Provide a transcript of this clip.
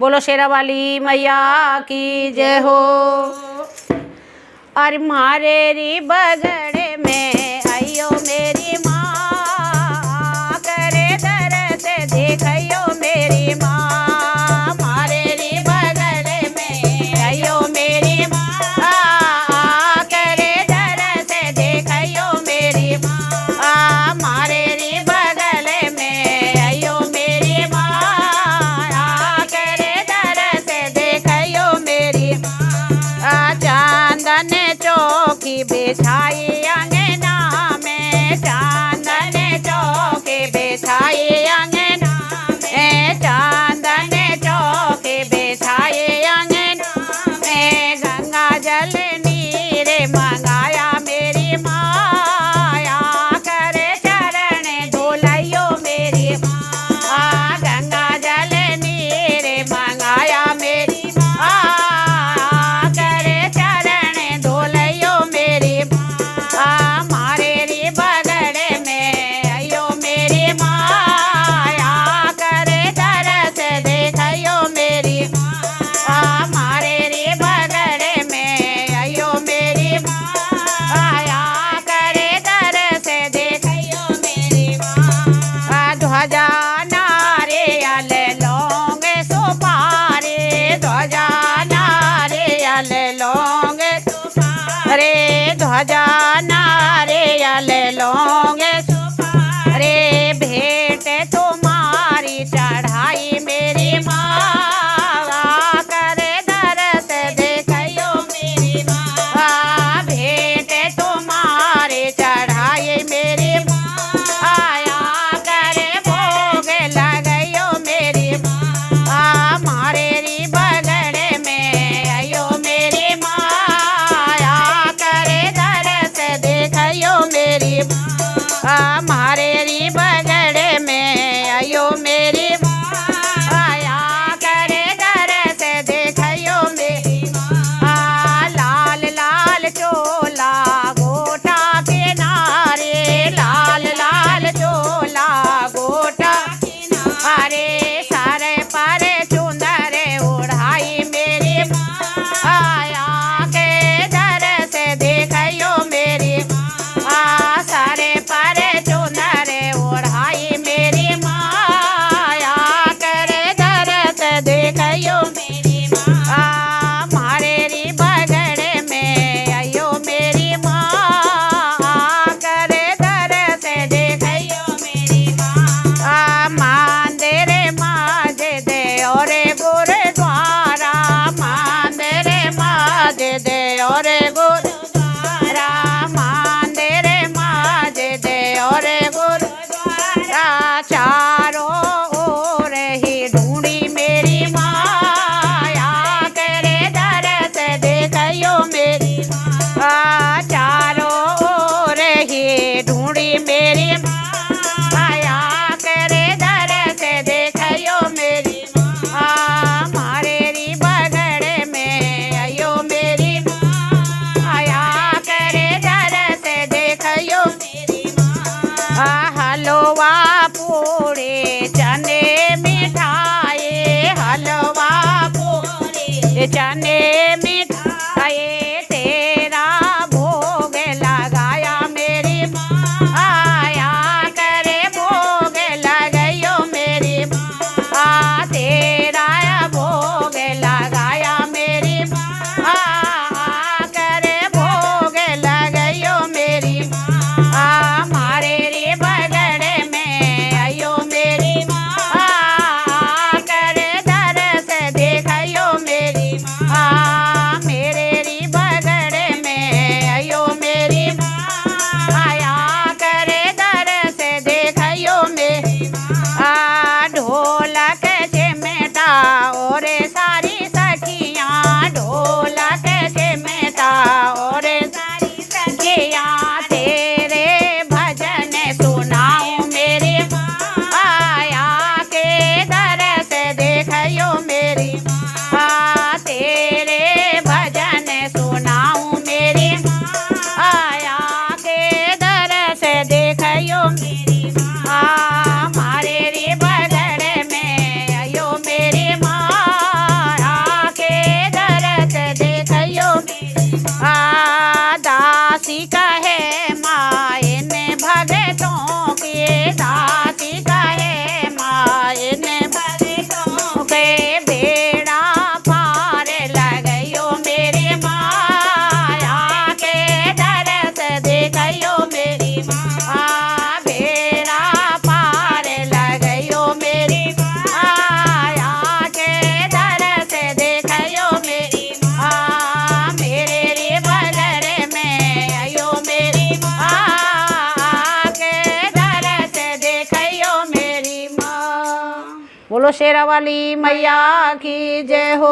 बोलो शेरा वाली मैया की जय हो। अरे मारे री बगड़े में आइयो मेरी माँ, करे दर्द देखियो मेरी माँ। मारे री बगड़े में आइयो मेरी माँ, करे दर्द देखियो मेरी माँ। मारे री बगड़े में आइयो मेरी माँ, करे दर्द देखियो मेरी माँ। चांदन चौकी बिछाई अंगना में, चांदन चौकी बिछाई अंगना में, चांदन चौकी बिछाई अंगना में। गंगा जल नीर मंगाया मेरी माया, करे चरण धोलैयो मेरी माँ। गंगा जल नीर मंगाया मेरी माँ, करे चरण धोलैयो मेरी माँ। मारे री बगड़े में आइयो मेरी माया, करे दरस देखियो मेरी माँ। मारे री बगड़े में आइयो मेरी माया, करे दरस देखियो मेरी माँ। ध्वजा नारियल लौंग सुपारी, ध्वजा नारियल लौंग सुपारी, ध्वजा नारियल लौंग सुपारी। भेंट तुम्हारी चढ़ाई मेरी माँ, करे दरस देखियो मेरी माँ। भेंट तुम्हारी चढ़ाई मेरी माया, करे भोग लगैयो मेरी माँ। मारे री बगड़े में आइयो मेरी माया, करे दरस देखियो मेरी माँ। मारे री बगड़े में आइयो मेरी माया, करे दरस देखियो मेरी माँ। लाल लाल चोला गोटा किनारे, लाल लाल चोला गोटा किनारे। सर पर चुंदर ओढ़ाई मेरी माया, के दरस देखियो मेरी माँ। सर पर चुंदर ओढ़ाई मेरी माया, करे दरस देखियो मेरी माँ। मारे री बगड़े में आइयो मेरी माँ, करे दरस देखियो मेरी माँ। मंदिर माज दे और गुरुद्वारा, मंदिर माज दे और गुरुद्वारा, मंदिर माज दे और गुरुद्वारा। चारों ओर ही ढूंढी मेरी माया, करे दरस देखियो मेरी माँ। चारों ओर ही ढूंढी मेरी माया, करे दरस देखियो मेरी माँ। मारे री बगड़े में आइयो मेरी माया, करे दरस देखियो मेरी माँ। हलवा पूड़ी चने मिठाई, हलवा पूड़ी चने मिठाई, तेरा भोग लगाया मेरी माया, करे भोग लगैयो मेरी माँ। तेरा भोग लगाया मेरी माँ, करे भोग लगैयो मेरी माँ। मारे री बगड़े में आइयो मेरी माँ, करे दरस देखियो मेरी माँ। आ बेड़ा पार लगयो मेरी आया के दर से देखयो मेरी मेरे रे बगड़ में आयो मेरी के दर से देखयो मेरी माँ। बोलो शेरा वाली मैया की जय हो।